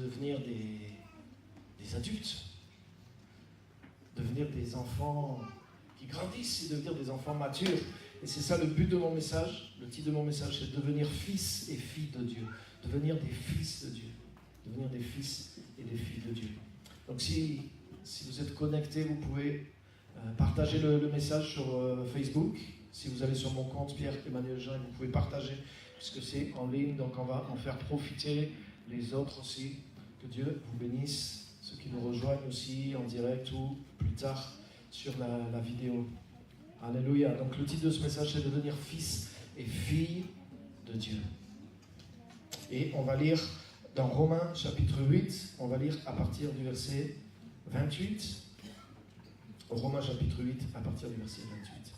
devenir des adultes, devenir des enfants qui grandissent et devenir des enfants matures. Et c'est ça le but de mon message. Le titre de mon message, c'est devenir fils et filles de Dieu. Devenir des fils de Dieu. Devenir des fils et des filles de Dieu. Donc si vous êtes connectés, vous pouvez partager le message sur Facebook. Si vous allez sur mon compte Pierre-Emmanuel Jean, vous pouvez partager, puisque c'est en ligne, donc on va en faire profiter les autres aussi. Que Dieu vous bénisse, ceux qui nous rejoignent aussi en direct ou plus tard sur la vidéo. Alléluia. Donc le titre de ce message, c'est devenir fils et fille de Dieu. Et on va lire dans Romains chapitre 8, on va lire à partir du verset 28. Romains chapitre 8, à partir du verset 28.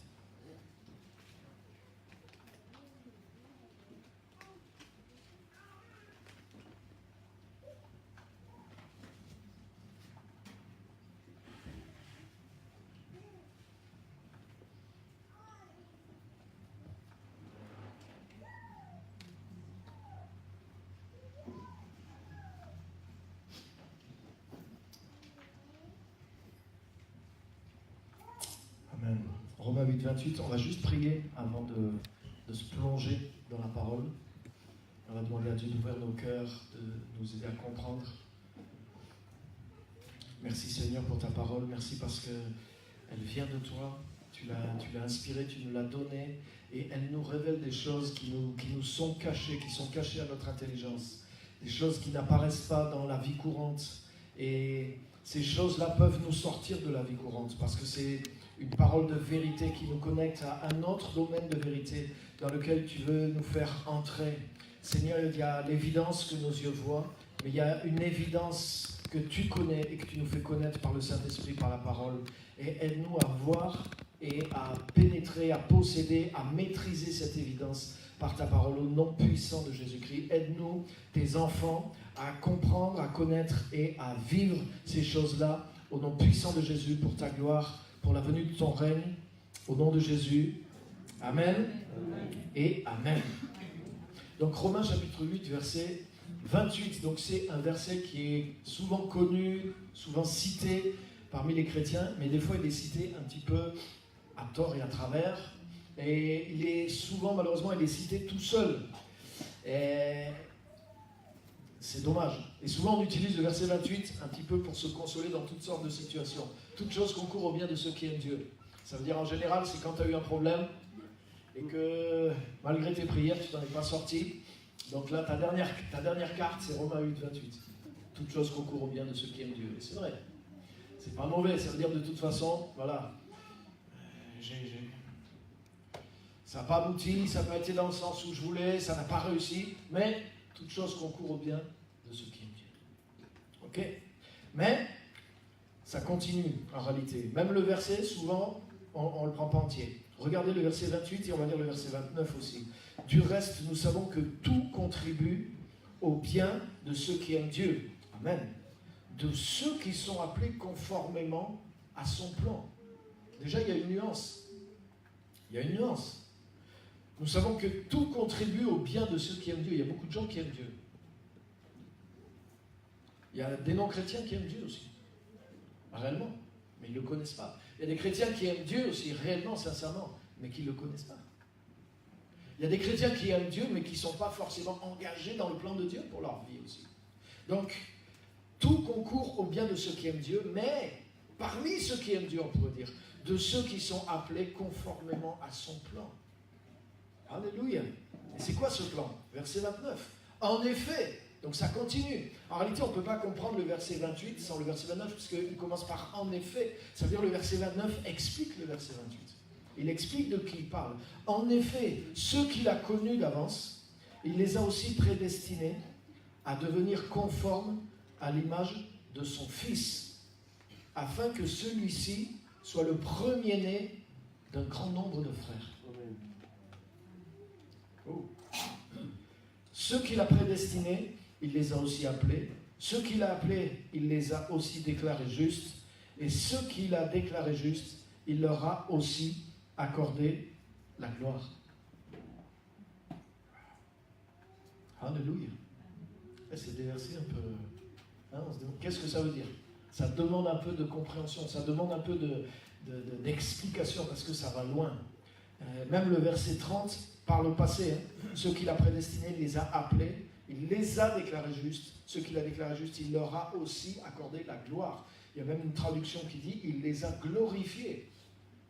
Amen. Romains 8, 28, on va juste prier avant de se plonger dans la parole. On va demander à Dieu d'ouvrir nos cœurs, de nous aider à comprendre. Merci Seigneur pour ta parole, merci parce qu'elle vient de toi, tu l'as inspirée, tu nous l'as donnée, et elle nous révèle des choses qui nous sont cachées, qui sont cachées à notre intelligence, des choses qui n'apparaissent pas dans la vie courante, et ces choses-là peuvent nous sortir de la vie courante, parce que c'est une parole de vérité qui nous connecte à un autre domaine de vérité dans lequel tu veux nous faire entrer. Seigneur, il y a l'évidence que nos yeux voient, mais il y a une évidence que tu connais et que tu nous fais connaître par le Saint-Esprit, par la parole. Et aide-nous à voir et à pénétrer, à posséder, à maîtriser cette évidence par ta parole au nom puissant de Jésus-Christ. Aide-nous, tes enfants, à comprendre, à connaître et à vivre ces choses-là au nom puissant de Jésus pour ta gloire, pour la venue de ton règne, au nom de Jésus. Amen, amen. Et Amen. Donc Romains chapitre 8, verset 28. Donc c'est un verset qui est souvent connu, souvent cité parmi les chrétiens, mais des fois il est cité un petit peu à tort et à travers. Et il est souvent, malheureusement, il est cité tout seul. Et c'est dommage. Et souvent on utilise le verset 28 un petit peu pour se consoler dans toutes sortes de situations. Toute chose concourt au bien de ceux qui aiment Dieu. Ça veut dire en général, c'est quand tu as eu un problème et que malgré tes prières, tu t'en es pas sorti. Donc là, ta dernière carte, c'est Romains 8, 28. Toute chose concourt au bien de ceux qui aiment Dieu. Et c'est vrai. C'est pas mauvais. Ça veut dire de toute façon, voilà. Ça n'a pas abouti, ça n'a pas été dans le sens où je voulais, ça n'a pas réussi, mais toute chose concourt au bien de ceux qui aiment Dieu. Ok ? Mais ça continue en réalité. Même le verset, souvent, on ne le prend pas entier. Regardez le verset 28 et on va lire le verset 29 aussi. Du reste, nous savons que tout contribue au bien de ceux qui aiment Dieu. Amen. De ceux qui sont appelés conformément à son plan. Déjà, il y a une nuance. Il y a une nuance. Nous savons que tout contribue au bien de ceux qui aiment Dieu. Il y a beaucoup de gens qui aiment Dieu. Il y a des non-chrétiens qui aiment Dieu aussi. Réellement. Mais ils ne le connaissent pas. Il y a des chrétiens qui aiment Dieu aussi, réellement, sincèrement, mais qui ne le connaissent pas. Il y a des chrétiens qui aiment Dieu, mais qui ne sont pas forcément engagés dans le plan de Dieu pour leur vie aussi. Donc, tout concourt au bien de ceux qui aiment Dieu, mais parmi ceux qui aiment Dieu, on pourrait dire, de ceux qui sont appelés conformément à son plan. Alléluia. Et c'est quoi ce plan ? Verset 29. En effet, donc ça continue. En réalité, on ne peut pas comprendre le verset 28 sans le verset 29, puisqu'il commence par en effet. Ça veut dire le verset 29 explique le verset 28. Il explique de qui il parle. En effet, ceux qu'il a connus d'avance, il les a aussi prédestinés à devenir conformes à l'image de son Fils, afin que celui-ci soit le premier-né d'un grand nombre de frères. Oh. Ceux qu'il a prédestinés, il les a aussi appelés. Ceux qu'il a appelés, il les a aussi déclarés justes. Et ceux qu'il a déclarés justes, il leur a aussi accordé la gloire. Alléluia. C'est des versets un peu Hein, on se demande, qu'est-ce que ça veut dire? Ça demande un peu de compréhension, ça demande un peu d'explication parce que ça va loin. Même le verset 30 parle au passé. Hein. Ceux qu'il a prédestinés, il les a appelés, il les a déclarés justes. Ceux qu'il a déclarés justes, il leur a aussi accordé la gloire. Il y a même une traduction qui dit il les a glorifiés.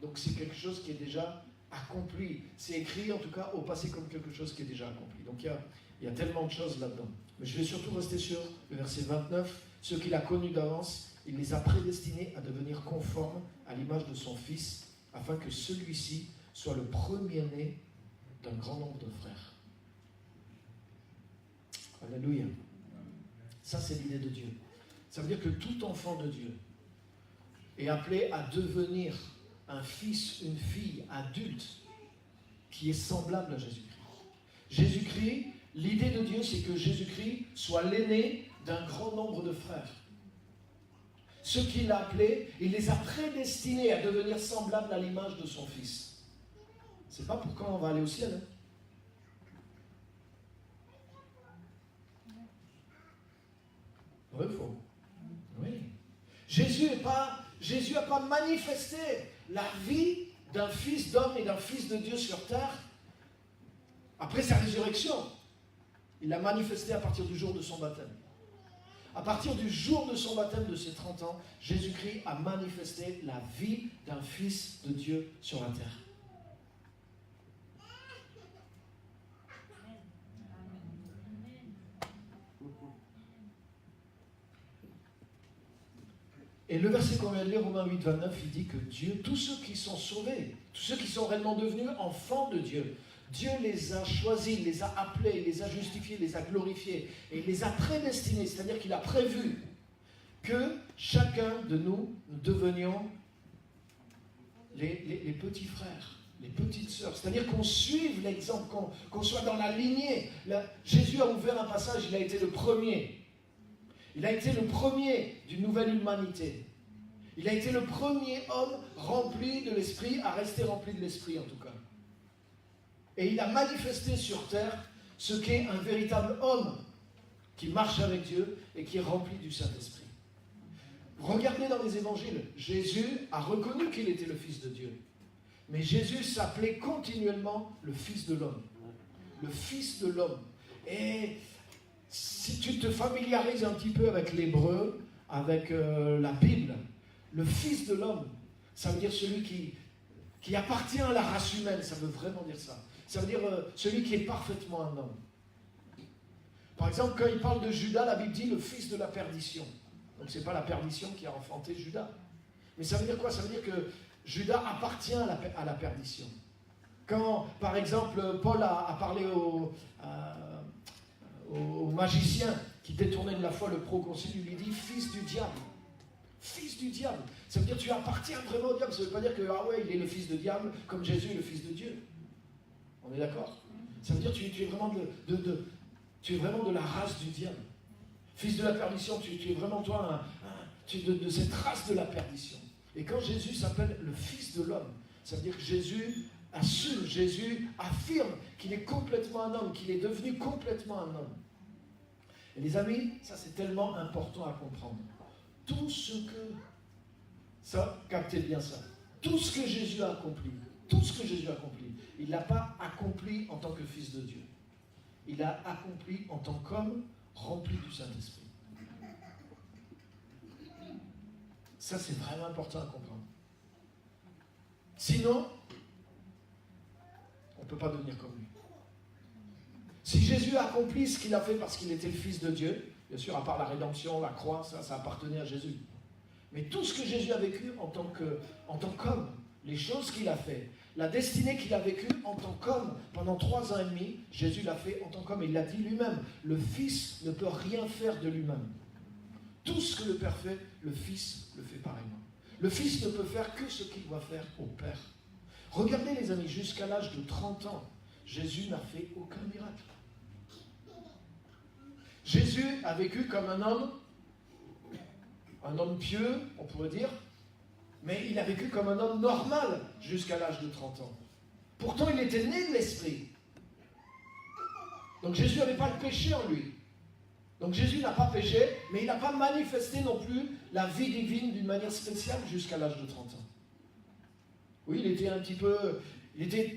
Donc c'est quelque chose qui est déjà accompli. C'est écrit en tout cas au passé comme quelque chose qui est déjà accompli. Donc il y a tellement de choses là-dedans. Mais je vais surtout rester sur le verset 29. Ceux qu'il a connus d'avance, il les a prédestinés à devenir conformes à l'image de son Fils, afin que celui-ci soit le premier-né d'un grand nombre de frères. Alléluia. Ça, c'est l'idée de Dieu. Ça veut dire que tout enfant de Dieu est appelé à devenir un fils, une fille adulte qui est semblable à Jésus-Christ. Jésus-Christ, l'idée de Dieu, c'est que Jésus-Christ soit l'aîné d'un grand nombre de frères. Ceux qu'il a appelés, il les a prédestinés à devenir semblables à l'image de son Fils. C'est pas pour quand on va aller au ciel. Hein. Oui, faux. Oui. Jésus n'a pas manifesté la vie d'un fils d'homme et d'un fils de Dieu sur terre après sa résurrection. Il l'a manifesté à partir du jour de son baptême. À partir du jour de son baptême de ses 30 ans, Jésus-Christ a manifesté la vie d'un fils de Dieu sur la terre. Et le verset qu'on vient de lire, Romains 8, 29, il dit que Dieu, tous ceux qui sont sauvés, tous ceux qui sont réellement devenus enfants de Dieu, Dieu les a choisis, les a appelés, les a justifiés, les a glorifiés, et il les a prédestinés, c'est-à-dire qu'il a prévu que chacun de nous devenions les petits frères, les petites sœurs, c'est-à-dire qu'on suive l'exemple, qu'on soit dans la lignée. Là, Jésus a ouvert un passage, il a été le premier. Il a été le premier d'une nouvelle humanité. Il a été le premier homme rempli de l'Esprit, à rester rempli de l'Esprit en tout cas. Et il a manifesté sur terre ce qu'est un véritable homme qui marche avec Dieu et qui est rempli du Saint-Esprit. Regardez dans les évangiles, Jésus a reconnu qu'il était le Fils de Dieu. Mais Jésus s'appelait continuellement le Fils de l'homme. Le Fils de l'homme. Et si tu te familiarises un petit peu avec l'hébreu, avec la Bible, le Fils de l'homme, ça veut dire celui qui appartient à la race humaine, ça veut vraiment dire ça. Ça veut dire celui qui est parfaitement un homme. Par exemple, quand il parle de Judas, la Bible dit le fils de la perdition. Donc ce n'est pas la perdition qui a enfanté Judas. Mais ça veut dire quoi? Ça veut dire que Judas appartient à la perdition. Quand, par exemple, Paul a parlé au magicien qui détournait de la foi le proconsul, il lui dit fils du diable. Fils du diable. Ça veut dire que tu appartiens vraiment au diable. Ça ne veut pas dire que il est le fils de diable comme Jésus est le fils de Dieu. On est d'accord? Ça veut dire que tu es vraiment tu es vraiment de la race du diable. Fils de la perdition, tu es vraiment toi de cette race de la perdition. Et quand Jésus s'appelle le Fils de l'homme, ça veut dire que Jésus assume, Jésus affirme qu'il est complètement un homme, qu'il est devenu complètement un homme. Et les amis, ça c'est tellement important à comprendre. Tout ce que, ça, captez bien ça, tout ce que Jésus a accompli, il ne l'a pas accompli en tant que Fils de Dieu. Il l'a accompli en tant qu'homme rempli du Saint-Esprit. Ça, c'est vraiment important à comprendre. Sinon, on ne peut pas devenir comme lui. Si Jésus a accompli ce qu'il a fait parce qu'il était le Fils de Dieu, bien sûr, à part la rédemption, la croix, ça appartenait à Jésus. Mais tout ce que Jésus a vécu en tant qu'homme, les choses qu'il a fait, la destinée qu'il a vécue en tant qu'homme pendant 3 ans et demi, Jésus l'a fait en tant qu'homme. Et il l'a dit lui-même, le Fils ne peut rien faire de lui-même. Tout ce que le Père fait, le Fils le fait pareillement. Le Fils ne peut faire que ce qu'il doit faire au Père. Regardez les amis, jusqu'à l'âge de 30 ans, Jésus n'a fait aucun miracle. Jésus a vécu comme un homme pieux, on pourrait dire, mais il a vécu comme un homme normal jusqu'à l'âge de 30 ans. Pourtant, il était né de l'Esprit. Donc Jésus n'avait pas le péché en lui. Donc Jésus n'a pas péché, mais il n'a pas manifesté non plus la vie divine d'une manière spéciale jusqu'à l'âge de 30 ans. Oui, il était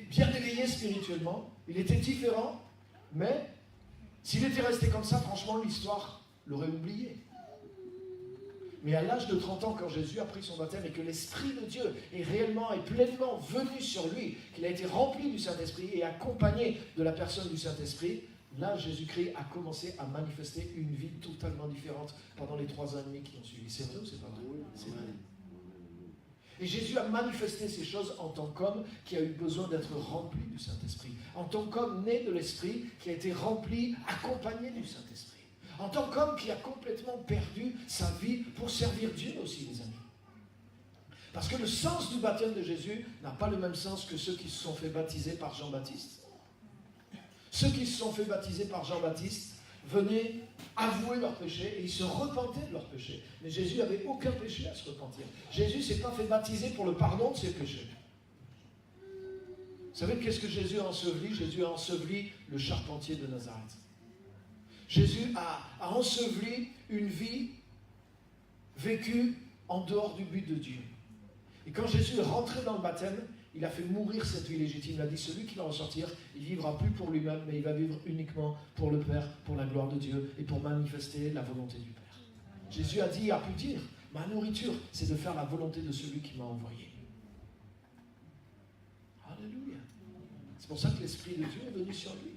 bien éveillé spirituellement, il était différent, mais s'il était resté comme ça, franchement, l'histoire l'aurait oublié. Mais à l'âge de 30 ans, quand Jésus a pris son baptême et que l'Esprit de Dieu est réellement et pleinement venu sur lui, qu'il a été rempli du Saint-Esprit et accompagné de la personne du Saint-Esprit, là, Jésus-Christ a commencé à manifester une vie totalement différente pendant les 3 ans et demi qui ont suivi. C'est vrai ou c'est pas vrai? C'est vrai. Et Jésus a manifesté ces choses en tant qu'homme qui a eu besoin d'être rempli du Saint-Esprit. En tant qu'homme né de l'Esprit qui a été rempli, accompagné du Saint-Esprit. En tant qu'homme qui a complètement perdu sa vie pour servir Dieu aussi, les amis. Parce que le sens du baptême de Jésus n'a pas le même sens que ceux qui se sont fait baptiser par Jean-Baptiste. Ceux qui se sont fait baptiser par Jean-Baptiste venaient avouer leurs péchés et ils se repentaient de leurs péchés. Mais Jésus n'avait aucun péché à se repentir. Jésus ne s'est pas fait baptiser pour le pardon de ses péchés. Vous savez qu'est-ce que Jésus a enseveli? Jésus a enseveli le charpentier de Nazareth. Jésus a enseveli une vie vécue en dehors du but de Dieu. Et quand Jésus est rentré dans le baptême, il a fait mourir cette vie légitime. Il a dit, celui qui va ressortir, il ne vivra plus pour lui-même, mais il va vivre uniquement pour le Père, pour la gloire de Dieu et pour manifester la volonté du Père. Jésus a pu dire, ma nourriture, c'est de faire la volonté de celui qui m'a envoyé. Alléluia. C'est pour ça que l'Esprit de Dieu est venu sur lui.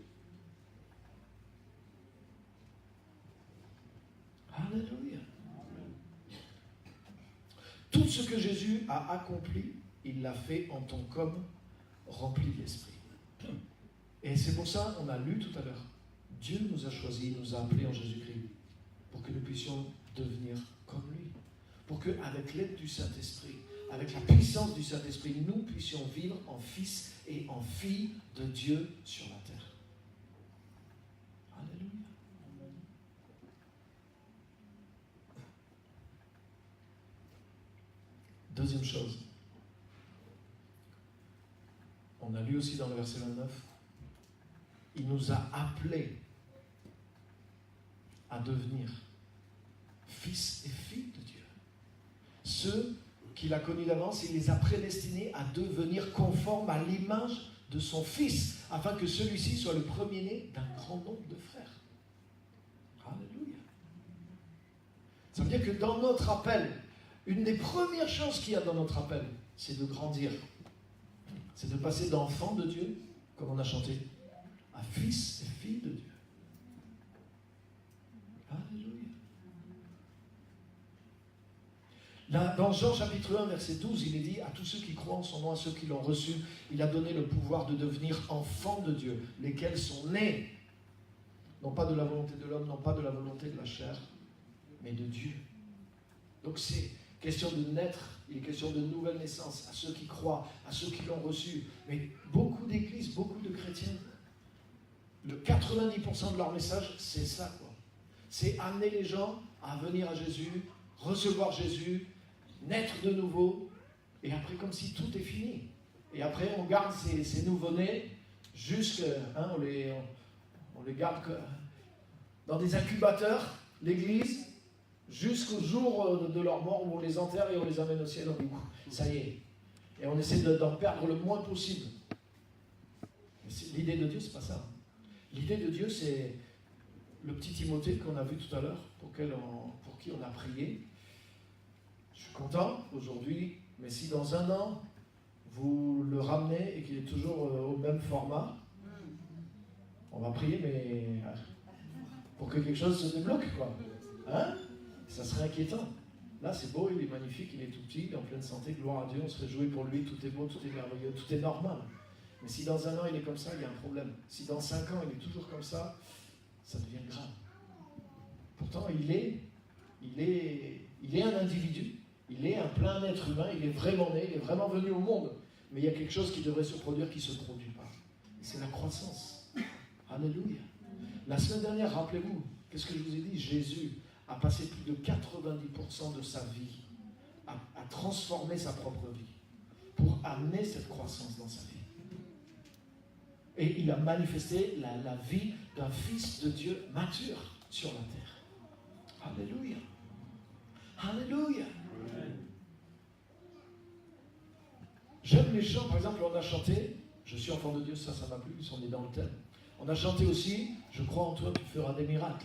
Alléluia. Tout ce que Jésus a accompli, il l'a fait en tant qu'homme rempli de l'Esprit. Et c'est pour ça, on a lu tout à l'heure, Dieu nous a choisis, nous a appelés en Jésus-Christ, pour que nous puissions devenir comme lui. Pour qu'avec l'aide du Saint-Esprit, avec la puissance du Saint-Esprit, nous puissions vivre en fils et en filles de Dieu sur la terre. Alléluia. Deuxième chose, on a lu aussi dans le verset 29, il nous a appelés à devenir fils et filles de Dieu. Ceux qu'il a connus d'avance, il les a prédestinés à devenir conformes à l'image de son Fils, afin que celui-ci soit le premier-né d'un grand nombre de frères. Alléluia. Ça veut dire que dans notre appel, une des premières choses qu'il y a dans notre appel, c'est de grandir. C'est de passer d'enfant de Dieu, comme on a chanté, à fils et fille de Dieu. Alléluia. Là, dans Jean chapitre 1, verset 12, il est dit, à tous ceux qui croient en son nom, à ceux qui l'ont reçu, il a donné le pouvoir de devenir enfants de Dieu, lesquels sont nés, non pas de la volonté de l'homme, non pas de la volonté de la chair, mais de Dieu. Donc c'est question de naître, il est question de nouvelle naissance, à ceux qui croient, à ceux qui l'ont reçu. Mais beaucoup d'églises, beaucoup de chrétiens, le 90% de leur message, c'est ça, quoi. C'est amener les gens à venir à Jésus, recevoir Jésus, naître de nouveau, et après comme si tout est fini. Et après on garde ces nouveau-nés jusqu'à, on les garde dans des incubateurs, l'église, jusqu'au jour de leur mort où on les enterre et on les amène au ciel. On dit, ça y est. Et on essaie d'en perdre le moins possible. L'idée de Dieu, c'est pas ça. L'idée de Dieu, c'est le petit Timothée qu'on a vu tout à l'heure, pour qui on a prié. Je suis content aujourd'hui, mais si dans un an, vous le ramenez et qu'il est toujours au même format, on va prier, mais pour que quelque chose se débloque, quoi. Hein? Ça serait inquiétant. Là, c'est beau, il est magnifique, il est tout petit, il est en pleine santé, gloire à Dieu, on se réjouit pour lui, tout est beau, tout est merveilleux, tout est normal. Mais si dans un an, il est comme ça, il y a un problème. Si dans 5 ans, il est toujours comme ça, ça devient grave. Pourtant, il est un individu, il est un plein être humain, il est vraiment né, il est vraiment venu au monde. Mais il y a quelque chose qui devrait se produire qui ne se produit pas. Et c'est la croissance. Alléluia. La semaine dernière, rappelez-vous, qu'est-ce que je vous ai dit? Jésus a passé plus de 90% de sa vie à transformer sa propre vie pour amener cette croissance dans sa vie. Et il a manifesté la vie d'un fils de Dieu mature sur la terre. Alléluia. Alléluia. J'aime les chants, par exemple, on a chanté, je suis enfant de Dieu, ça m'a plu, on est dans le thème. On a chanté aussi, je crois en toi, tu feras des miracles.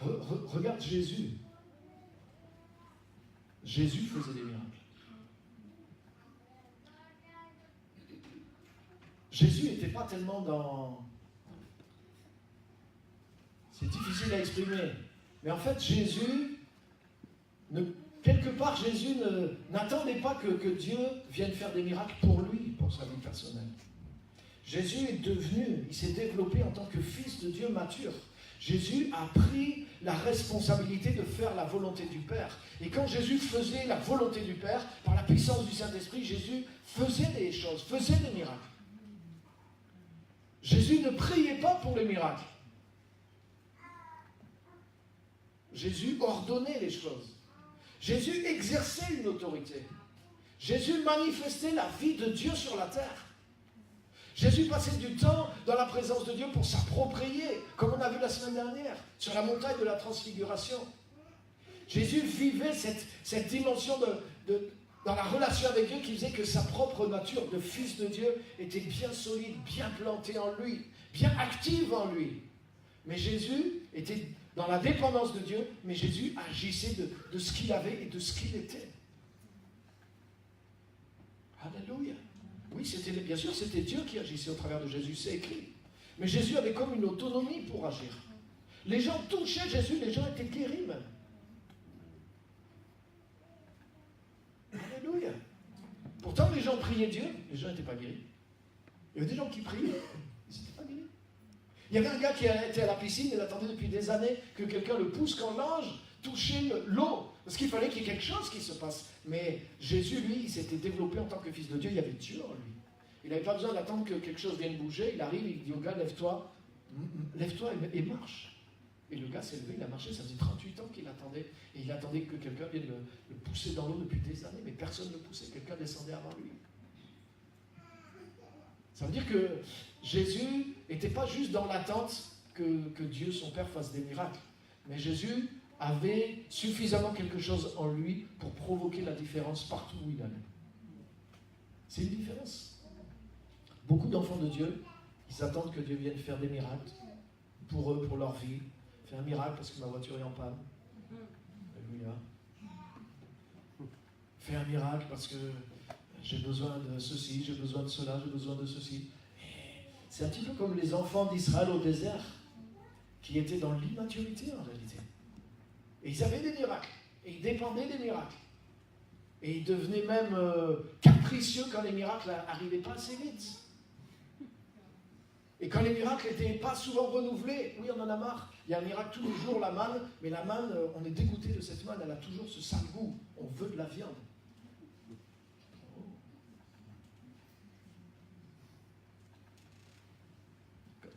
Regarde Jésus. Jésus faisait des miracles. Jésus n'était pas tellement dans... C'est difficile à exprimer. Mais en fait, Jésus, quelque part, Jésus n'attendait pas que Dieu vienne faire des miracles pour lui, pour sa vie personnelle. Jésus est devenu, il s'est développé en tant que fils de Dieu mature. Jésus a pris la responsabilité de faire la volonté du Père. Et quand Jésus faisait la volonté du Père, par la puissance du Saint-Esprit, Jésus faisait des choses, faisait des miracles. Jésus ne priait pas pour les miracles. Jésus ordonnait les choses. Jésus exerçait une autorité. Jésus manifestait la vie de Dieu sur la terre. Jésus passait du temps dans la présence de Dieu pour s'approprier, comme on a vu la semaine dernière, sur la montagne de la transfiguration. Jésus vivait cette dimension dans la relation avec Dieu qui faisait que sa propre nature de fils de Dieu était bien solide, bien plantée en lui, bien active en lui. Mais Jésus était dans la dépendance de Dieu, mais Jésus agissait de ce qu'il avait et de ce qu'il était. Alléluia. Oui, bien sûr, c'était Dieu qui agissait au travers de Jésus, c'est écrit. Mais Jésus avait comme une autonomie pour agir. Les gens touchaient Jésus, les gens étaient guéris même. Alléluia. Pourtant, les gens priaient Dieu, les gens n'étaient pas guéris. Il y avait des gens qui priaient, ils n'étaient pas guéris. Il y avait un gars qui était à la piscine, il attendait depuis des années que quelqu'un le pousse quand l'ange touchait l'eau. Parce qu'il fallait qu'il y ait quelque chose qui se passe. Mais Jésus, lui, il s'était développé en tant que fils de Dieu. Il y avait Dieu en lui. Il n'avait pas besoin d'attendre que quelque chose vienne bouger. Il arrive, il dit au gars, lève-toi et marche. Et le gars s'est levé, il a marché. Ça faisait 38 ans qu'il attendait. Et il attendait que quelqu'un vienne le pousser dans l'eau depuis des années. Mais personne ne le poussait. Quelqu'un descendait avant lui. Ça veut dire que Jésus n'était pas juste dans l'attente que Dieu, son Père, fasse des miracles. Mais Jésus avait suffisamment quelque chose en lui pour provoquer la différence partout où il allait. C'est une différence. Beaucoup d'enfants de Dieu, ils attendent que Dieu vienne faire des miracles pour eux, pour leur vie. Fais un miracle parce que ma voiture est en panne. Alléluia. Fais un miracle parce que j'ai besoin de ceci, j'ai besoin de cela, j'ai besoin de ceci. C'est un petit peu comme les enfants d'Israël au désert, qui étaient dans l'immaturité en réalité. Et ils avaient des miracles, et ils dépendaient des miracles. Et ils devenaient même capricieux quand les miracles n'arrivaient pas assez vite. Et quand les miracles n'étaient pas souvent renouvelés, oui, on en a marre. Il y a un miracle tous les jours, la manne, mais la manne, on est dégoûté de cette manne, elle a toujours ce sale goût. On veut de la viande.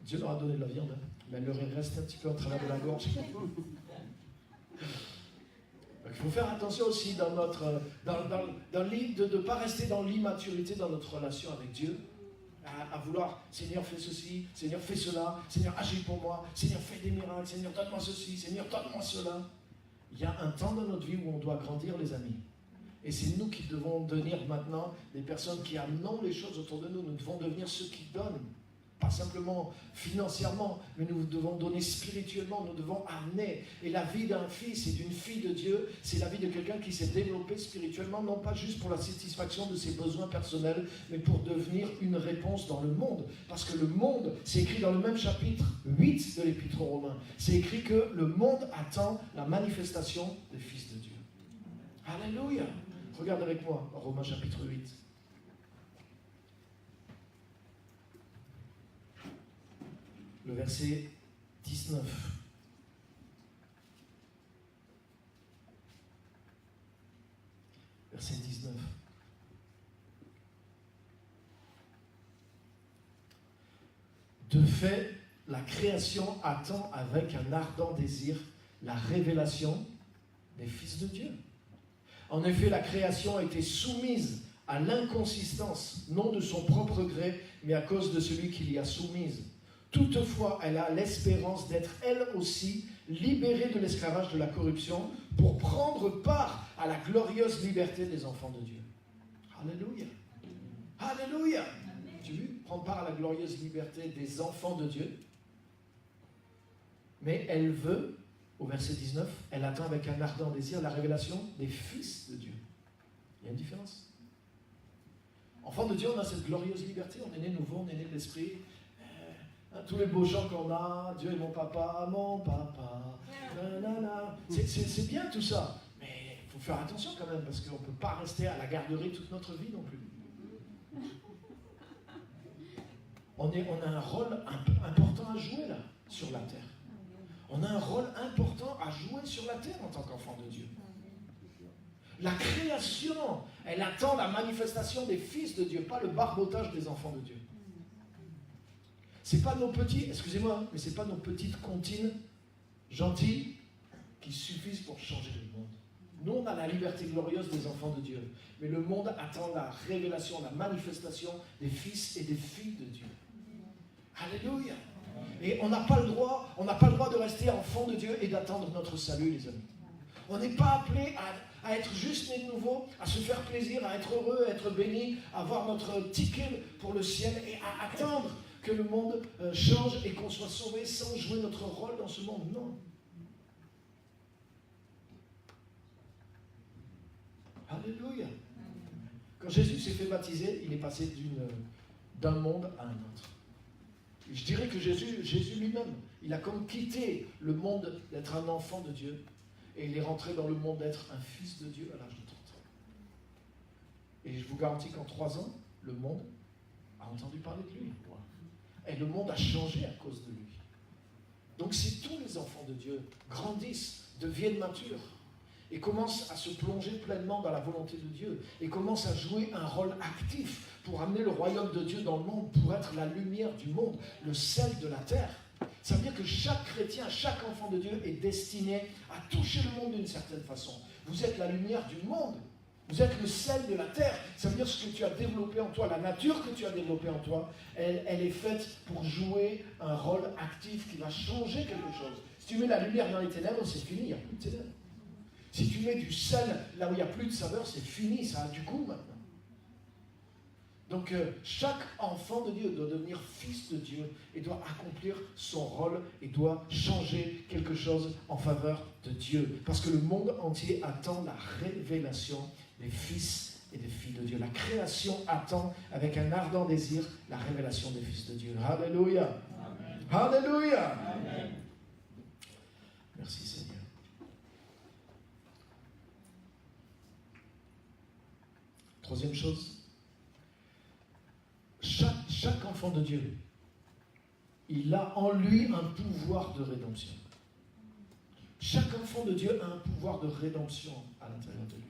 Dieu leur a donné de la viande, mais elle leur est restée un petit peu en travers de la gorge. Il faut faire attention aussi dans de ne pas rester dans l'immaturité dans notre relation avec Dieu, à vouloir, Seigneur, fais ceci, Seigneur, fais cela, Seigneur, agis pour moi, Seigneur, fais des miracles, Seigneur, donne-moi ceci, Seigneur, donne-moi cela. Il y a un temps dans notre vie où on doit grandir, les amis. Et c'est nous qui devons devenir maintenant des personnes qui amenons les choses autour de nous. Nous devons devenir ceux qui donnent. Pas simplement financièrement, mais nous devons donner spirituellement, nous devons amener. Et la vie d'un fils et d'une fille de Dieu, c'est la vie de quelqu'un qui s'est développé spirituellement, non pas juste pour la satisfaction de ses besoins personnels, mais pour devenir une réponse dans le monde. Parce que le monde, c'est écrit dans le même chapitre 8 de l'Épître aux Romains, c'est écrit que le monde attend la manifestation des fils de Dieu. Alléluia! Regarde avec moi, Romains chapitre 8. Le verset 19. Verset 19. De fait, la création attend avec un ardent désir la révélation des fils de Dieu. En effet, la création a été soumise à l'inconsistance, non de son propre gré, mais à cause de celui qui l'y a soumise, Toutefois, elle a l'espérance d'être elle aussi libérée de l'esclavage de la corruption pour prendre part à la glorieuse liberté des enfants de Dieu. Alléluia. Alléluia. Tu as vu? Prendre part à la glorieuse liberté des enfants de Dieu. Mais elle veut, au verset 19, elle attend avec un ardent désir la révélation des fils de Dieu. Il y a une différence. Enfant de Dieu, on a cette glorieuse liberté, on est né nouveau, on est né de l'esprit. Tous les beaux chants qu'on a, Dieu est mon papa, c'est bien tout ça. Mais il faut faire attention quand même, parce qu'on ne peut pas rester à la garderie toute notre vie non plus. On a un rôle important à jouer là, sur la terre. On a un rôle important à jouer sur la terre en tant qu'enfant de Dieu. La création, elle attend la manifestation des fils de Dieu, pas le barbotage des enfants de Dieu. C'est pas nos petits, excusez-moi, mais c'est pas nos petites comptines gentilles qui suffisent pour changer le monde. Nous, on a la liberté glorieuse des enfants de Dieu, mais le monde attend la révélation, la manifestation des fils et des filles de Dieu. Alléluia. Et on n'a pas le droit de rester enfant de Dieu et d'attendre notre salut, les amis. On n'est pas appelé à être juste né de nouveau, à se faire plaisir, à être heureux, à être béni, à avoir notre ticket pour le ciel et à attendre que le monde change et qu'on soit sauvé sans jouer notre rôle dans ce monde. Non. Alléluia. Quand Jésus s'est fait baptiser, il est passé d'un monde à un autre. Et je dirais que Jésus lui-même, il a comme quitté le monde d'être un enfant de Dieu et il est rentré dans le monde d'être un fils de Dieu à l'âge de 30 ans. Et je vous garantis qu'en 3 ans, le monde a entendu parler de lui. Et le monde a changé à cause de lui. Donc si tous les enfants de Dieu grandissent, deviennent matures, et commencent à se plonger pleinement dans la volonté de Dieu, et commencent à jouer un rôle actif pour amener le royaume de Dieu dans le monde, pour être la lumière du monde, le sel de la terre, ça veut dire que chaque chrétien, chaque enfant de Dieu est destiné à toucher le monde d'une certaine façon. Vous êtes la lumière du monde. Vous êtes le sel de la terre. Ça veut dire ce que tu as développé en toi, la nature que tu as développée en toi, elle est faite pour jouer un rôle actif qui va changer quelque chose. Si tu mets la lumière dans les ténèbres, c'est fini, il n'y a plus de ténèbres. Si tu mets du sel là où il n'y a plus de saveur, c'est fini, ça a du goût maintenant. Donc chaque enfant de Dieu doit devenir fils de Dieu et doit accomplir son rôle et doit changer quelque chose en faveur de Dieu. Parce que le monde entier attend la révélation des fils et des filles de Dieu. La création attend avec un ardent désir la révélation des fils de Dieu. Alléluia. Amen. Alléluia. Amen. Merci Seigneur. Troisième chose. Chaque enfant de Dieu, il a en lui un pouvoir de rédemption. Chaque enfant de Dieu a un pouvoir de rédemption à l'intérieur de lui.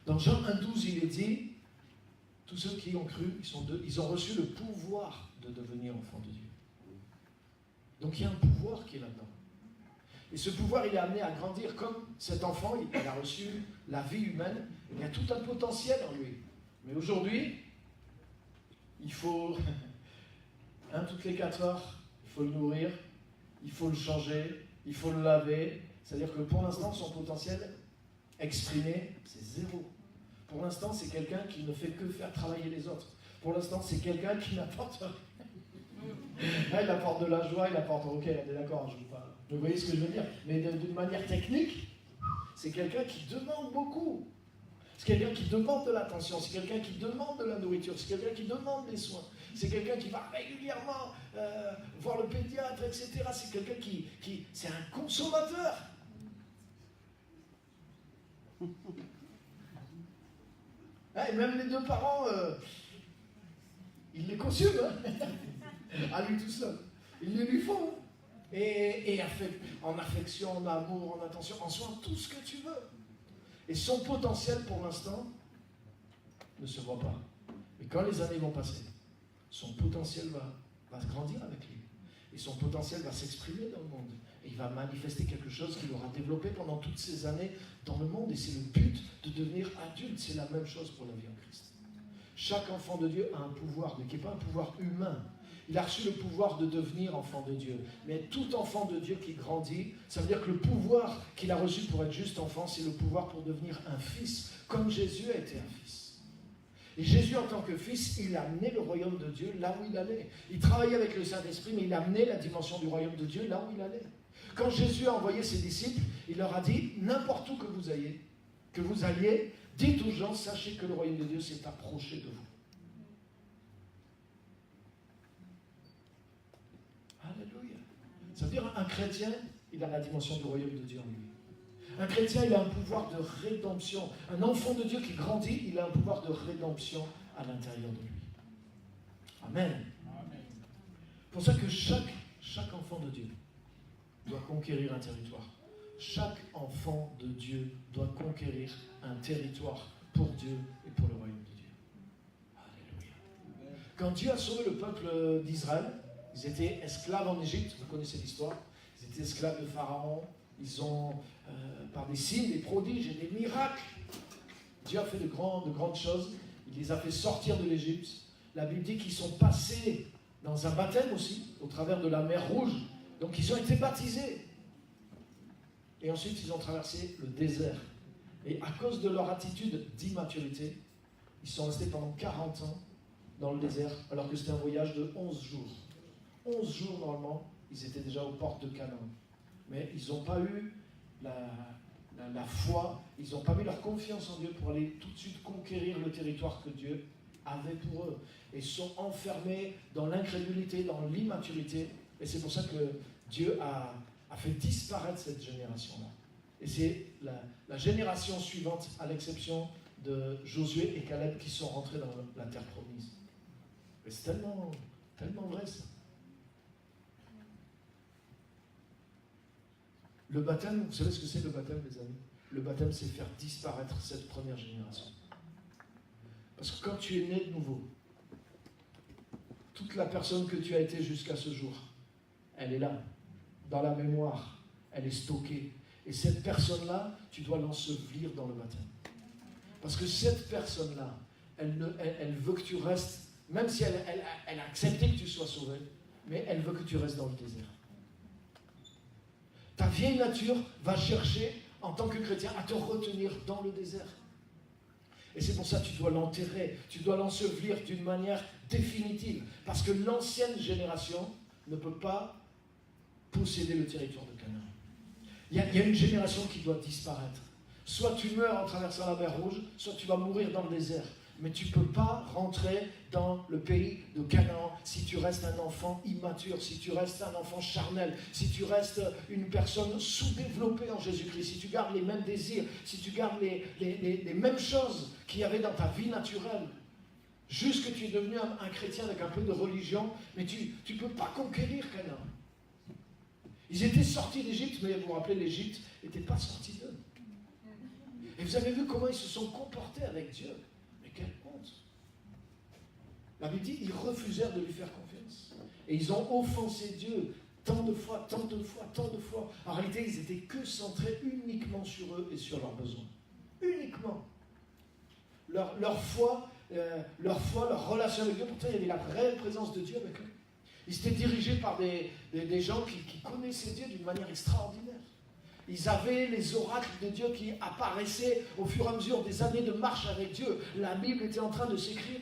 Dans Jean 1,12, il est dit, tous ceux qui ont cru, ils ont reçu le pouvoir de devenir enfants de Dieu. Donc il y a un pouvoir qui est là-dedans. Et ce pouvoir, il est amené à grandir comme cet enfant, il a reçu la vie humaine, il y a tout un potentiel en lui. Mais aujourd'hui, il faut, toutes les 4 heures, il faut le nourrir, il faut le changer, il faut le laver. C'est-à-dire que pour l'instant, son potentiel exprimé, c'est 0. Pour l'instant, c'est quelqu'un qui ne fait que faire travailler les autres. Pour l'instant, c'est quelqu'un qui n'apporte rien. Là, il apporte de la joie, il apporte... Ok, on est d'accord, je ne veux pas... Vous voyez ce que je veux dire? Mais d'une manière technique, c'est quelqu'un qui demande beaucoup. C'est quelqu'un qui demande de l'attention, c'est quelqu'un qui demande de la nourriture, c'est quelqu'un qui demande des soins, c'est quelqu'un qui va régulièrement voir le pédiatre, etc. C'est quelqu'un qui c'est un consommateur. Et même les 2 parents, ils les consument, à lui tout seul. Ils les lui font. Et en affection, en amour, en attention, en soin, tout ce que tu veux. Et son potentiel, pour l'instant, ne se voit pas. Mais quand les années vont passer, son potentiel va grandir avec lui. Et son potentiel va s'exprimer dans le monde. Et il va manifester quelque chose qu'il aura développé pendant toutes ces années dans le monde. Et c'est le but de devenir adulte. C'est la même chose pour la vie en Christ. Chaque enfant de Dieu a un pouvoir, mais qui n'est pas un pouvoir humain, Il a reçu le pouvoir de devenir enfant de Dieu. Mais tout enfant de Dieu qui grandit, ça veut dire que le pouvoir qu'il a reçu pour être juste enfant, c'est le pouvoir pour devenir un fils, comme Jésus a été un fils. Et Jésus, en tant que fils, il a amené le royaume de Dieu là où il allait. Il travaillait avec le Saint-Esprit, mais il a amené la dimension du royaume de Dieu là où il allait. Quand Jésus a envoyé ses disciples, il leur a dit, n'importe où que vous alliez, dites aux gens, sachez que le royaume de Dieu s'est approché de vous. Alléluia. Ça veut dire un chrétien, il a la dimension du royaume de Dieu en lui. Un chrétien, il a un pouvoir de rédemption. Un enfant de Dieu qui grandit, il a un pouvoir de rédemption à l'intérieur de lui. Amen. C'est pour ça que chaque enfant de Dieu doit conquérir un territoire. Chaque enfant de Dieu doit conquérir un territoire pour Dieu et pour le royaume de Dieu. Alléluia. Quand Dieu a sauvé le peuple d'Israël, ils étaient esclaves en Égypte, vous connaissez l'histoire. Ils étaient esclaves de Pharaon. Ils ont, par des signes, des prodiges et des miracles, Dieu a fait de grandes choses. Il les a fait sortir de l'Égypte. La Bible dit qu'ils sont passés dans un baptême aussi, au travers de la mer Rouge. Donc ils ont été baptisés. Et ensuite, ils ont traversé le désert. Et à cause de leur attitude d'immaturité, ils sont restés pendant 40 ans dans le désert, alors que c'était un voyage de 11 jours. 11 jours, normalement, ils étaient déjà aux portes de Canaan. Mais ils n'ont pas eu la foi, ils n'ont pas mis leur confiance en Dieu pour aller tout de suite conquérir le territoire que Dieu avait pour eux. Et ils sont enfermés dans l'incrédulité, dans l'immaturité. Et c'est pour ça que Dieu a fait disparaître cette génération-là. Et c'est la génération suivante, à l'exception de Josué et Caleb, qui sont rentrés dans la terre promise. Et c'est tellement vrai ça. Le baptême, vous savez ce que c'est le baptême, les amis? Le baptême, c'est faire disparaître cette première génération. Parce que quand tu es né de nouveau, toute la personne que tu as été jusqu'à ce jour, elle est là, dans la mémoire, elle est stockée. Et cette personne-là, tu dois l'ensevelir dans le baptême. Parce que cette personne-là, elle veut que tu restes, même si elle a accepté que tu sois sauvé, mais elle veut que tu restes dans le désert. Ta vieille nature va chercher, en tant que chrétien, à te retenir dans le désert. Et c'est pour ça que tu dois l'enterrer, tu dois l'ensevelir d'une manière définitive. Parce que l'ancienne génération ne peut pas posséder le territoire de Canaan. Il y a une génération qui doit disparaître. Soit tu meurs en traversant la mer Rouge, soit tu vas mourir dans le désert. Mais tu ne peux pas rentrer dans le pays de Canaan si tu restes un enfant immature, si tu restes un enfant charnel, si tu restes une personne sous-développée en Jésus-Christ, si tu gardes les mêmes désirs, si tu gardes les mêmes choses qu'il y avait dans ta vie naturelle. Juste que tu es devenu un chrétien avec un peu de religion, mais tu ne peux pas conquérir Canaan. Ils étaient sortis d'Égypte, mais vous vous rappelez, l'Égypte n'était pas sortie d'eux. Et vous avez vu comment ils se sont comportés avec Dieu. Mais quelle honte! La Bible dit, ils refusèrent de lui faire confiance. Et ils ont offensé Dieu tant de fois. En réalité, ils n'étaient que centrés uniquement sur eux et sur leurs besoins. Uniquement. Leur foi, leur relation avec Dieu, pourtant il y avait la vraie présence de Dieu avec eux. Ils étaient dirigés par des gens qui connaissaient Dieu d'une manière extraordinaire. Ils avaient les oracles de Dieu qui apparaissaient au fur et à mesure des années de marche avec Dieu. La Bible était en train de s'écrire.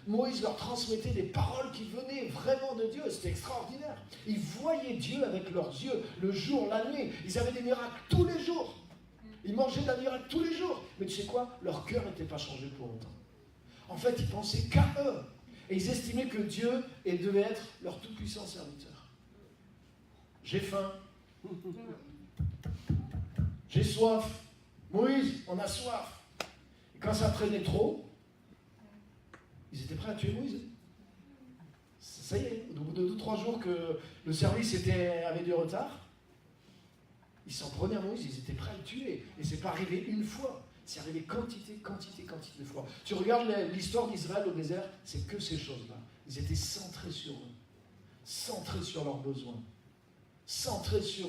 Moïse leur transmettait des paroles qui venaient vraiment de Dieu. C'était extraordinaire. Ils voyaient Dieu avec leurs yeux, le jour, la nuit. Ils avaient des miracles tous les jours. Ils mangeaient de la miracle tous les jours. Mais tu sais quoi? Leur cœur n'était pas changé pour longtemps. En fait, ils pensaient qu'à eux. Et ils estimaient que Dieu devait être leur tout-puissant serviteur. J'ai faim. J'ai soif. Moïse, on a soif. Et quand ça traînait trop, ils étaient prêts à tuer Moïse. Ça y est, au bout de 2-3 jours que le service avait du retard, ils s'en prenaient à Moïse, ils étaient prêts à le tuer. Et ce n'est pas arrivé une fois, c'est arrivé quantité de fois. Tu regardes l'histoire d'Israël au désert, c'est que ces choses-là. Ils étaient centrés sur eux, centrés sur leurs besoins, centrés sur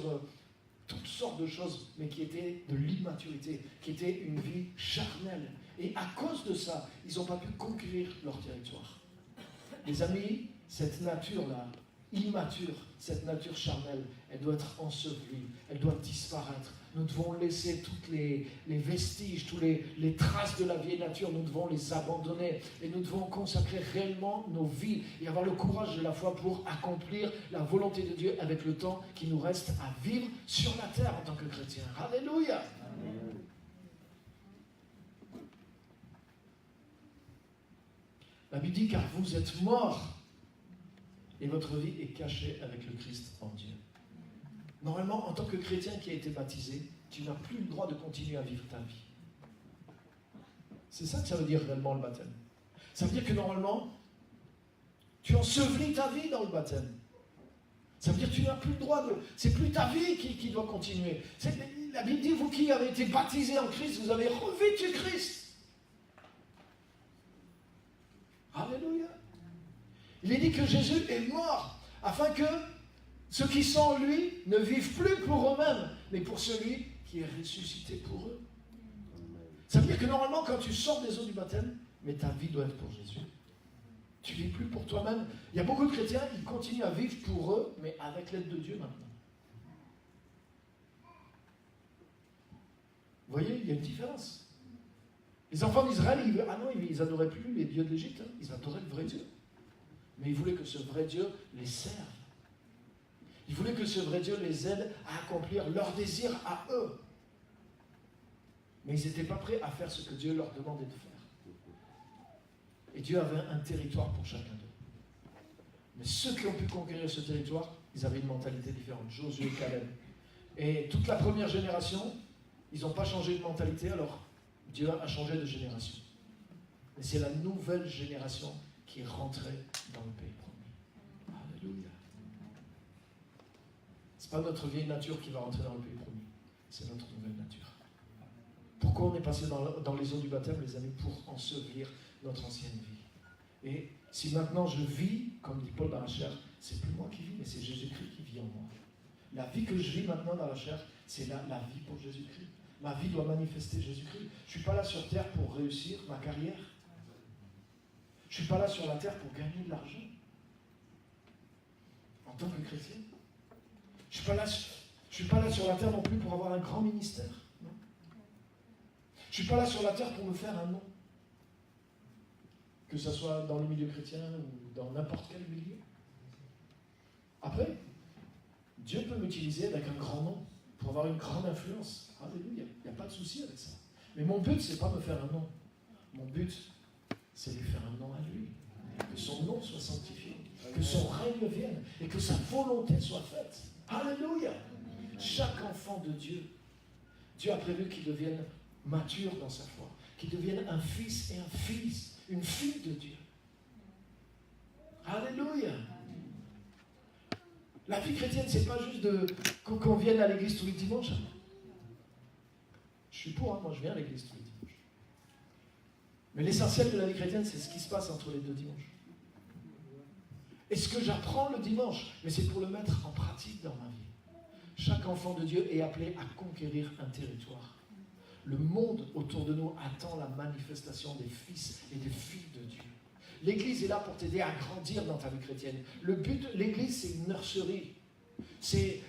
toutes sortes de choses, mais qui étaient de l'immaturité, qui étaient une vie charnelle. Et à cause de ça, ils n'ont pas pu conquérir leur territoire. Les amis, cette nature-là, immature, cette nature charnelle, elle doit être ensevelie, elle doit disparaître. Nous devons laisser toutes les vestiges, toutes les traces de la vieille nature, nous devons les abandonner et nous devons consacrer réellement nos vies et avoir le courage de la foi pour accomplir la volonté de Dieu avec le temps qui nous reste à vivre sur la terre en tant que chrétiens. Alléluia! Amen. La Bible dit car vous êtes morts et votre vie est cachée avec le Christ en Dieu. Normalement, en tant que chrétien qui a été baptisé, tu n'as plus le droit de continuer à vivre ta vie. C'est ça que ça veut dire réellement le baptême. Ça veut dire que normalement, tu ensevelis ta vie dans le baptême. Ça veut dire que tu n'as plus le droit de... C'est plus ta vie qui doit continuer. La Bible dit, vous qui avez été baptisés en Christ, vous avez revêtu Christ. Alléluia. Il est dit que Jésus est mort afin que ceux qui sont en lui ne vivent plus pour eux-mêmes, mais pour celui qui est ressuscité pour eux. Ça veut dire que normalement, quand tu sors des eaux du baptême, mais ta vie doit être pour Jésus. Tu ne vis plus pour toi-même. Il y a beaucoup de chrétiens qui continuent à vivre pour eux, mais avec l'aide de Dieu maintenant. Vous voyez, il y a une différence. Les enfants d'Israël, ils n'adoraient plus les dieux de l'Égypte, hein. Ils adoraient le vrai Dieu. Mais ils voulaient que ce vrai Dieu les serve. Ils voulaient que ce vrai Dieu les aide à accomplir leurs désirs à eux. Mais ils n'étaient pas prêts à faire ce que Dieu leur demandait de faire. Et Dieu avait un territoire pour chacun d'eux. Mais ceux qui ont pu conquérir ce territoire, ils avaient une mentalité différente. Josué et Caleb. Et toute la première génération, ils n'ont pas changé de mentalité, alors Dieu a changé de génération. Et c'est la nouvelle génération qui est rentrée dans le pays promis. Alléluia. Ce n'est pas notre vieille nature qui va rentrer dans le pays promis. C'est notre nouvelle nature. Pourquoi on est passé dans les eaux du baptême, les amis? Pour ensevelir notre ancienne vie. Et si maintenant je vis, comme dit Paul dans la chair, c'est plus moi qui vis, mais c'est Jésus-Christ qui vit en moi. La vie que je vis maintenant dans la chair, c'est la vie pour Jésus-Christ. Ma vie doit manifester Jésus-Christ. Je ne suis pas là sur terre pour réussir ma carrière. Je ne suis pas là sur la terre pour gagner de l'argent. En tant que chrétien. Je ne suis pas là sur la terre non plus pour avoir un grand ministère. Non. Je ne suis pas là sur la terre pour me faire un nom. Que ce soit dans le milieu chrétien ou dans n'importe quel milieu. Après, Dieu peut m'utiliser avec un grand nom pour avoir une grande influence. Alléluia. Il n'y a pas de souci avec ça. Mais mon but, ce n'est pas me faire un nom. Mon but, c'est lui faire un nom à lui. Que son nom soit sanctifié. Que son règne vienne. Et que sa volonté soit faite. Alléluia. Chaque enfant de Dieu, Dieu a prévu qu'il devienne mature dans sa foi. Qu'il devienne un fils et un fils. Une fille de Dieu. Alléluia. La vie chrétienne, c'est pas juste qu'on vienne à l'église tous les dimanches. Je suis pour, hein, moi je viens à l'église tous les dimanches. Mais l'essentiel de la vie chrétienne, c'est ce qui se passe entre les deux dimanches. Et ce que j'apprends le dimanche, mais c'est pour le mettre en pratique dans ma vie. Chaque enfant de Dieu est appelé à conquérir un territoire. Le monde autour de nous attend la manifestation des fils et des filles de Dieu. L'Église est là pour t'aider à grandir dans ta vie chrétienne. Le but de l'Église, c'est une nurserie.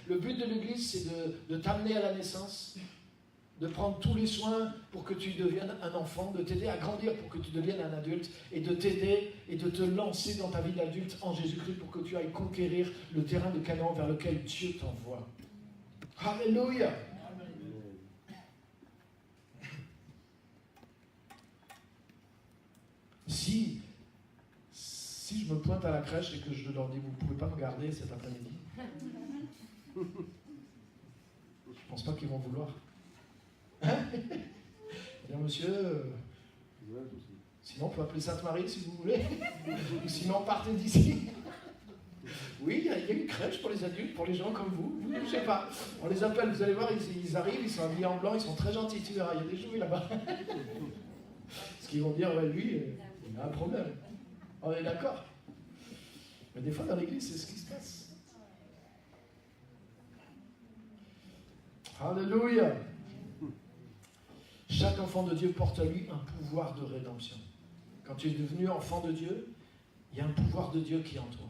Le but de l'Église, c'est de t'amener à la naissance, de prendre tous les soins pour que tu deviennes un enfant, de t'aider à grandir pour que tu deviennes un adulte, et de t'aider et de te lancer dans ta vie d'adulte en Jésus-Christ pour que tu ailles conquérir le terrain de Canaan vers lequel Dieu t'envoie. Alléluia! Si je me pointe à la crèche et que je leur dis, vous ne pouvez pas me garder cet après-midi, je ne pense pas qu'ils vont vouloir. Hein? Bien, monsieur, sinon on peut appeler Sainte-Marie si vous voulez, ou sinon partez d'ici. Oui, il y a une crèche pour les adultes, pour les gens comme vous, je ne sais pas. On les appelle, vous allez voir, ils arrivent, ils sont habillés en blanc, ils sont très gentils, tu verras, il y a des jouets là-bas. Parce qu'ils vont dire, ouais, lui, il a un problème. On est d'accord. Mais des fois, dans l'église, c'est ce qui se passe. Alléluia. Chaque enfant de Dieu porte à lui un pouvoir de rédemption. Quand tu es devenu enfant de Dieu, il y a un pouvoir de Dieu qui est en toi.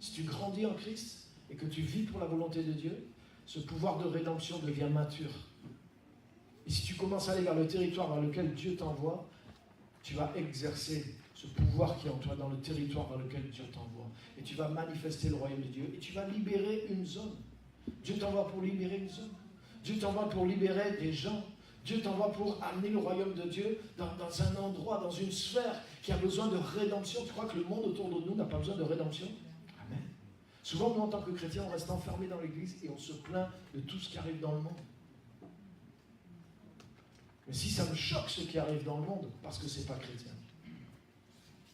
Si tu grandis en Christ et que tu vis pour la volonté de Dieu, ce pouvoir de rédemption devient mature. Et si tu commences à aller vers le territoire vers lequel Dieu t'envoie, tu vas exercer ce pouvoir qui est en toi dans le territoire vers lequel Dieu t'envoie. Et tu vas manifester le royaume de Dieu et tu vas libérer une zone. Dieu t'envoie pour libérer une zone. Dieu t'envoie pour libérer des gens. Dieu t'envoie pour amener le royaume de Dieu dans un endroit, dans une sphère qui a besoin de rédemption. Tu crois que le monde autour de nous n'a pas besoin de rédemption? Amen. Souvent, nous, en tant que chrétiens, on reste enfermés dans l'église et on se plaint de tout ce qui arrive dans le monde. Mais si ça me choque ce qui arrive dans le monde, parce que ce n'est pas chrétien,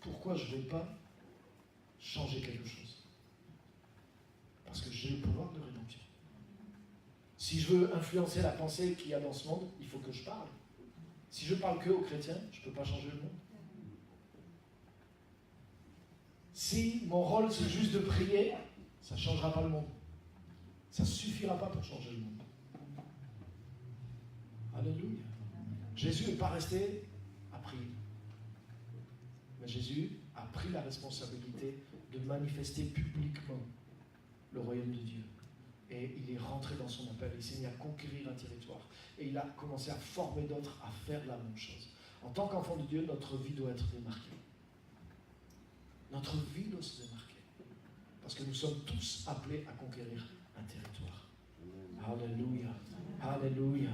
pourquoi je ne vais pas changer quelque chose? Parce que j'ai le pouvoir de rédemption. Si je veux influencer la pensée qu'il y a dans ce monde, il faut que je parle. Si je parle que aux chrétiens, je ne peux pas changer le monde. Si mon rôle c'est juste de prier, ça ne changera pas le monde. Ça ne suffira pas pour changer le monde. Alléluia. Jésus n'est pas resté à prier. Mais Jésus a pris la responsabilité de manifester publiquement le royaume de Dieu. Et il est rentré dans son appel, il s'est mis à conquérir un territoire. Et il a commencé à former d'autres à faire la même chose. En tant qu'enfant de Dieu, notre vie doit être démarquée. Notre vie doit se démarquer. Parce que nous sommes tous appelés à conquérir un territoire. Alléluia. Alléluia.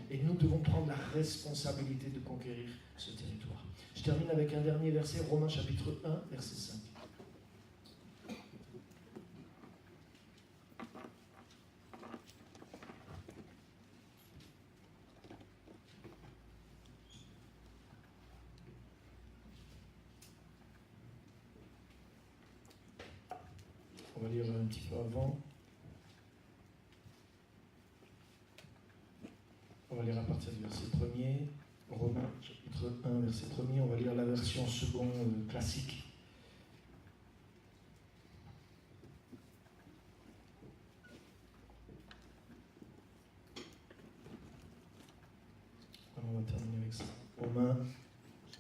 Et nous devons prendre la responsabilité de conquérir ce territoire. Je termine avec un dernier verset, Romains chapitre 1, verset 5. On va lire un petit peu avant. On va lire à partir du verset 1er. Romains chapitre 1, verset 1er. On va lire la version seconde classique. Alors on va terminer avec ça. Romains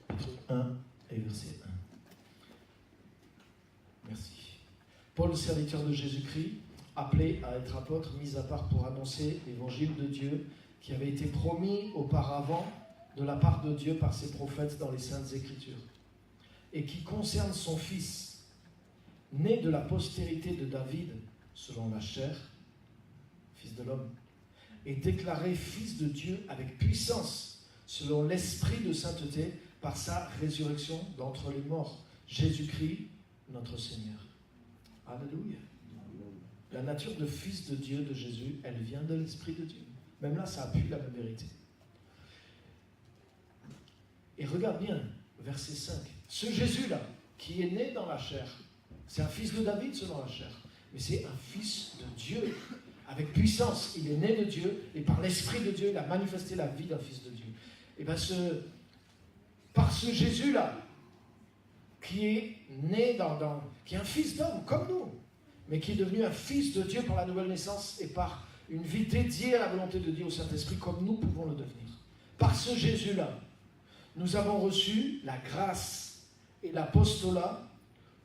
chapitre 1 et verset 1. Merci. Paul, serviteur de Jésus-Christ, appelé à être apôtre, mis à part pour annoncer l'évangile de Dieu qui avait été promis auparavant de la part de Dieu par ses prophètes dans les Saintes Écritures, et qui concerne son Fils, né de la postérité de David, selon la chair, Fils de l'homme, et déclaré Fils de Dieu avec puissance, selon l'Esprit de sainteté, par sa résurrection d'entre les morts, Jésus-Christ, notre Seigneur. Alléluia. La nature de Fils de Dieu, de Jésus, elle vient de l'Esprit de Dieu. Même là, ça appuie la même vérité. Et regarde bien, verset 5. Ce Jésus-là, qui est né dans la chair, c'est un fils de David selon la chair, mais c'est un fils de Dieu, avec puissance. Il est né de Dieu, et par l'Esprit de Dieu, il a manifesté la vie d'un fils de Dieu. Et bien, par ce Jésus-là, qui est né qui est un fils d'homme, comme nous, mais qui est devenu un fils de Dieu par la nouvelle naissance et par une vie dédiée à la volonté de Dieu au Saint-Esprit, comme nous pouvons le devenir. Par ce Jésus-là, nous avons reçu la grâce et l'apostolat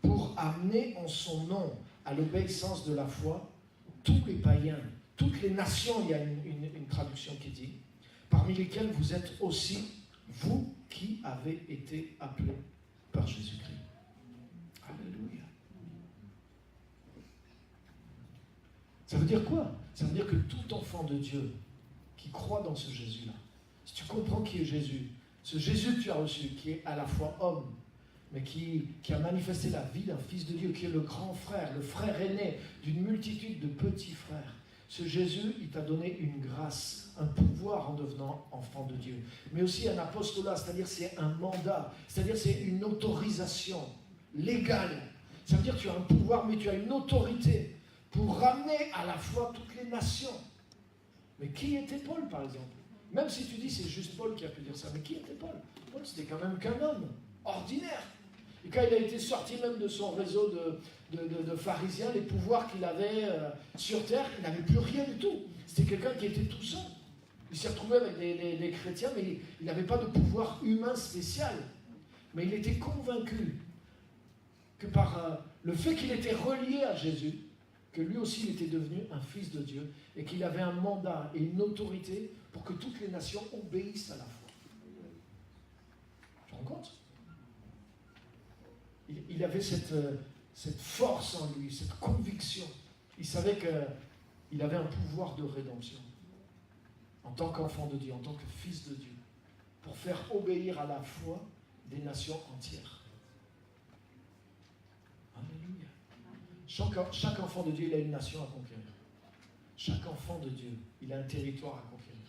pour amener en son nom à l'obéissance de la foi tous les païens, toutes les nations. Il y a une traduction qui dit, parmi lesquelles vous êtes aussi, vous qui avez été appelés par Jésus-Christ. Alléluia. Ça veut dire quoi? Ça veut dire que tout enfant de Dieu qui croit dans ce Jésus-là, si tu comprends qui est Jésus, ce Jésus que tu as reçu, qui est à la fois homme, mais qui a manifesté la vie d'un fils de Dieu, qui est le grand frère, le frère aîné d'une multitude de petits frères. Ce Jésus, il t'a donné une grâce, un pouvoir en devenant enfant de Dieu. Mais aussi un apostolat, c'est-à-dire c'est un mandat, c'est-à-dire c'est une autorisation légale. Ça veut dire que tu as un pouvoir, mais tu as une autorité pour ramener à la foi toutes les nations. Mais qui était Paul, par exemple? Même si tu dis c'est juste Paul qui a pu dire ça, mais qui était Paul? Paul, c'était quand même qu'un homme ordinaire. Et quand il a été sorti même de son réseau de pharisiens, les pouvoirs qu'il avait sur terre, il n'avait plus rien du tout. C'était quelqu'un qui était tout seul. Il s'est retrouvé avec les chrétiens, mais il n'avait pas de pouvoir humain spécial. Mais il était convaincu que par Le fait qu'il était relié à Jésus, que lui aussi il était devenu un fils de Dieu et qu'il avait un mandat et une autorité pour que toutes les nations obéissent à la foi. Tu te rends compte? Il avait cette force en lui, cette conviction. Il savait qu'il avait un pouvoir de rédemption en tant qu'enfant de Dieu, en tant que fils de Dieu, pour faire obéir à la foi des nations entières. Alléluia. Chaque enfant de Dieu, il a une nation à conquérir. Chaque enfant de Dieu, il a un territoire à conquérir.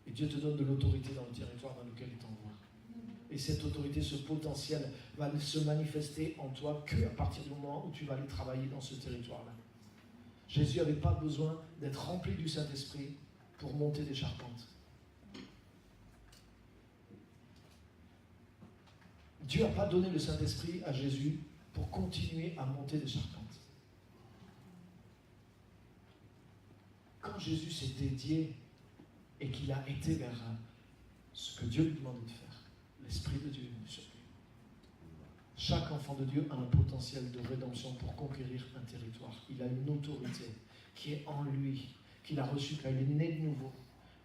Et Dieu te donne de l'autorité dans le territoire dans lequel il t'envoie. Et cette autorité, ce potentiel, va se manifester en toi qu'à partir du moment où tu vas aller travailler dans ce territoire-là. Jésus n'avait pas besoin d'être rempli du Saint-Esprit pour monter des charpentes. Dieu n'a pas donné le Saint-Esprit à Jésus pour continuer à monter des charpentes. Quand Jésus s'est dédié et qu'il a été vers ce que Dieu lui demandait de faire, l'Esprit de Dieu est venu sur lui. Chaque enfant de Dieu a un potentiel de rédemption pour conquérir un territoire. Il a une autorité qui est en lui, qu'il a reçue quand il est né de nouveau.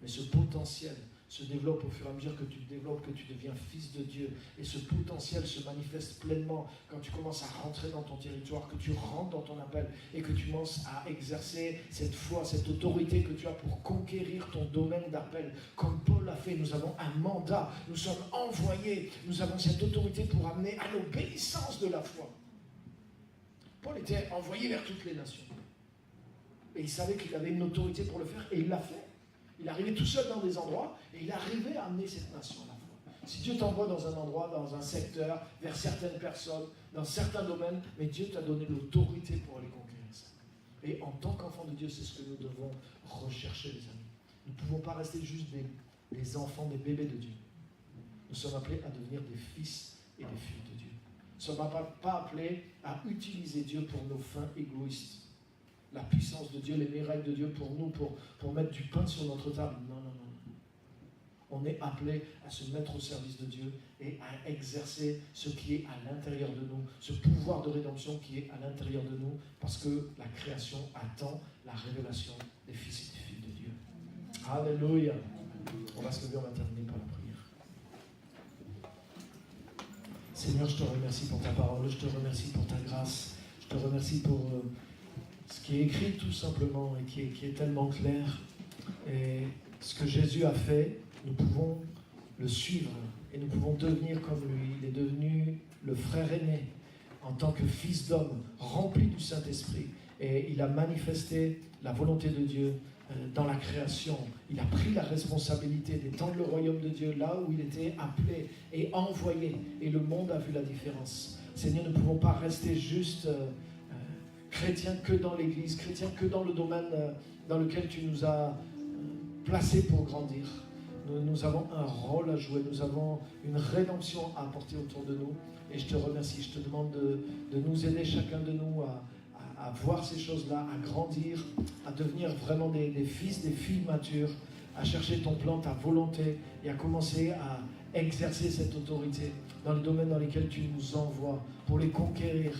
Mais ce potentiel se développe au fur et à mesure que tu te développes, que tu deviens fils de Dieu. Et ce potentiel se manifeste pleinement quand tu commences à rentrer dans ton territoire, que tu rentres dans ton appel et que tu commences à exercer cette foi, cette autorité que tu as pour conquérir ton domaine d'appel. Comme Paul l'a fait, nous avons un mandat, nous sommes envoyés, nous avons cette autorité pour amener à l'obéissance de la foi. Paul était envoyé vers toutes les nations. Et il savait qu'il avait une autorité pour le faire et il l'a fait. Il arrivait tout seul dans des endroits et il arrivait à amener cette nation à la foi. Si Dieu t'envoie dans un endroit, dans un secteur, vers certaines personnes, dans certains domaines, mais Dieu t'a donné l'autorité pour aller conquérir ça. Et en tant qu'enfant de Dieu, c'est ce que nous devons rechercher, les amis. Nous ne pouvons pas rester juste des enfants, des bébés de Dieu. Nous sommes appelés à devenir des fils et des filles de Dieu. Nous ne sommes pas appelés à utiliser Dieu pour nos fins égoïstes. La puissance de Dieu, les miracles de Dieu pour nous, pour mettre du pain sur notre table. Non, non, non. On est appelé à se mettre au service de Dieu et à exercer ce qui est à l'intérieur de nous, ce pouvoir de rédemption qui est à l'intérieur de nous, parce que la création attend la révélation des fils et des filles de Dieu. Alléluia. On va se lever, on va terminer par la prière. Seigneur, je te remercie pour ta parole, je te remercie pour ta grâce, je te remercie pour ce qui est écrit tout simplement et qui est tellement clair. Et ce que Jésus a fait, nous pouvons le suivre et nous pouvons devenir comme lui. Il est devenu le frère aîné en tant que fils d'homme, rempli du Saint-Esprit. Et il a manifesté la volonté de Dieu dans la création. Il a pris la responsabilité d'étendre le royaume de Dieu là où il était appelé et envoyé. Et le monde a vu la différence. Seigneur, nous ne pouvons pas rester juste chrétiens que dans l'Église, chrétiens que dans le domaine dans lequel tu nous as placés pour grandir. Nous avons un rôle à jouer, nous avons une rédemption à apporter autour de nous. Et je te remercie, je te demande de nous aider chacun de nous à voir ces choses-là, à grandir, à devenir vraiment des fils, des filles matures, à chercher ton plan, ta volonté et à commencer à exercer cette autorité dans les domaines dans lesquels tu nous envoies pour les conquérir.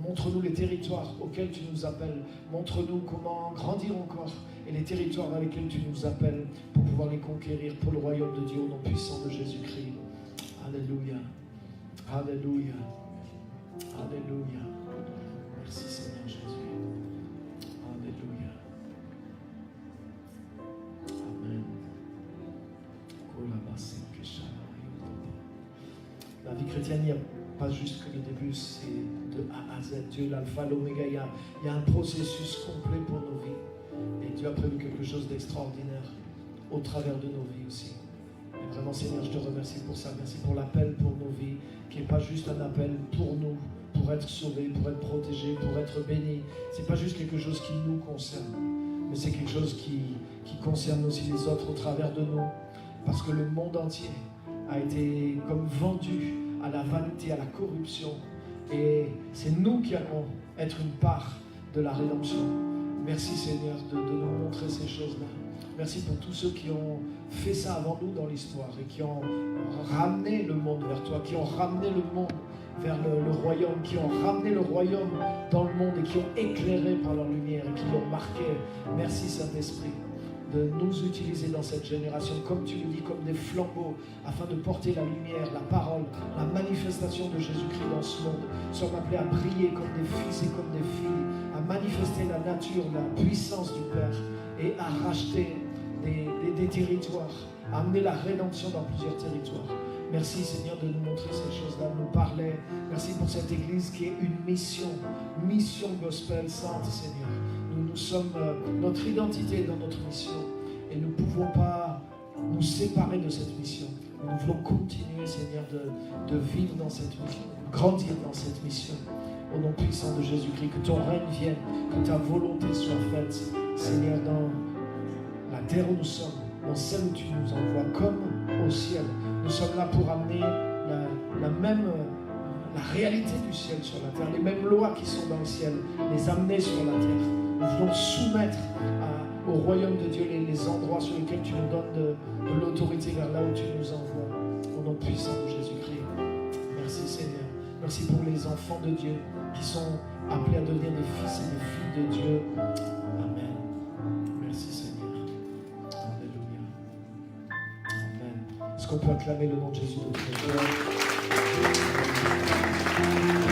Montre-nous les territoires auxquels tu nous appelles. Montre-nous comment grandir encore et les territoires dans lesquels tu nous appelles pour pouvoir les conquérir pour le royaume de Dieu au nom puissant de Jésus-Christ. Alléluia. Alléluia. Alléluia. Merci Seigneur Jésus. Alléluia. Amen. La vie chrétienne, il n'y a pas juste que le début, c'est de A à Z. Dieu, l'alpha, l'oméga, il y a un processus complet pour nos vies. Et Dieu a prévu quelque chose d'extraordinaire au travers de nos vies aussi. Et vraiment, Seigneur, je te remercie pour ça. Merci pour l'appel pour nos vies, qui n'est pas juste un appel pour nous, pour être sauvés, pour être protégés, pour être bénis. Ce n'est pas juste quelque chose qui nous concerne, mais c'est quelque chose qui concerne aussi les autres au travers de nous. Parce que le monde entier a été comme vendu à la vanité, à la corruption. Et c'est nous qui allons être une part de la rédemption. Merci Seigneur de nous montrer ces choses-là. Merci pour tous ceux qui ont fait ça avant nous dans l'histoire et qui ont ramené le monde vers toi, qui ont ramené le monde vers le royaume, qui ont ramené le royaume dans le monde et qui ont éclairé par leur lumière et qui l'ont marqué. Merci Saint-Esprit de nous utiliser dans cette génération, comme tu le dis, comme des flambeaux, afin de porter la lumière, la parole, la manifestation de Jésus-Christ dans ce monde. Nous sommes appelés à briller comme des fils et comme des filles, à manifester la nature, la puissance du Père et à racheter des territoires, à amener la rédemption dans plusieurs territoires. Merci Seigneur de nous montrer ces choses-là, de nous parler. Merci pour cette Église qui est une mission gospel sainte, Seigneur. Nous sommes, notre identité est dans notre mission et nous ne pouvons pas nous séparer de cette mission. Nous voulons continuer, Seigneur, de vivre dans cette mission, de grandir dans cette mission. Au nom puissant de Jésus-Christ, que ton règne vienne, que ta volonté soit faite, Seigneur, dans la terre où nous sommes, dans celle où tu nous envoies, comme au ciel. Nous sommes là pour amener la réalité du ciel sur la terre, les mêmes lois qui sont dans le ciel, les amener sur la terre. Nous voulons soumettre au royaume de Dieu les endroits sur lesquels tu nous donnes de l'autorité vers là où tu nous envoies. Au nom puissant de Jésus-Christ. Merci Seigneur. Merci pour les enfants de Dieu qui sont appelés à devenir des fils et des filles de Dieu. Amen. Merci Seigneur. Alléluia. Amen. Est-ce qu'on peut acclamer le nom de Jésus de notre Dieu?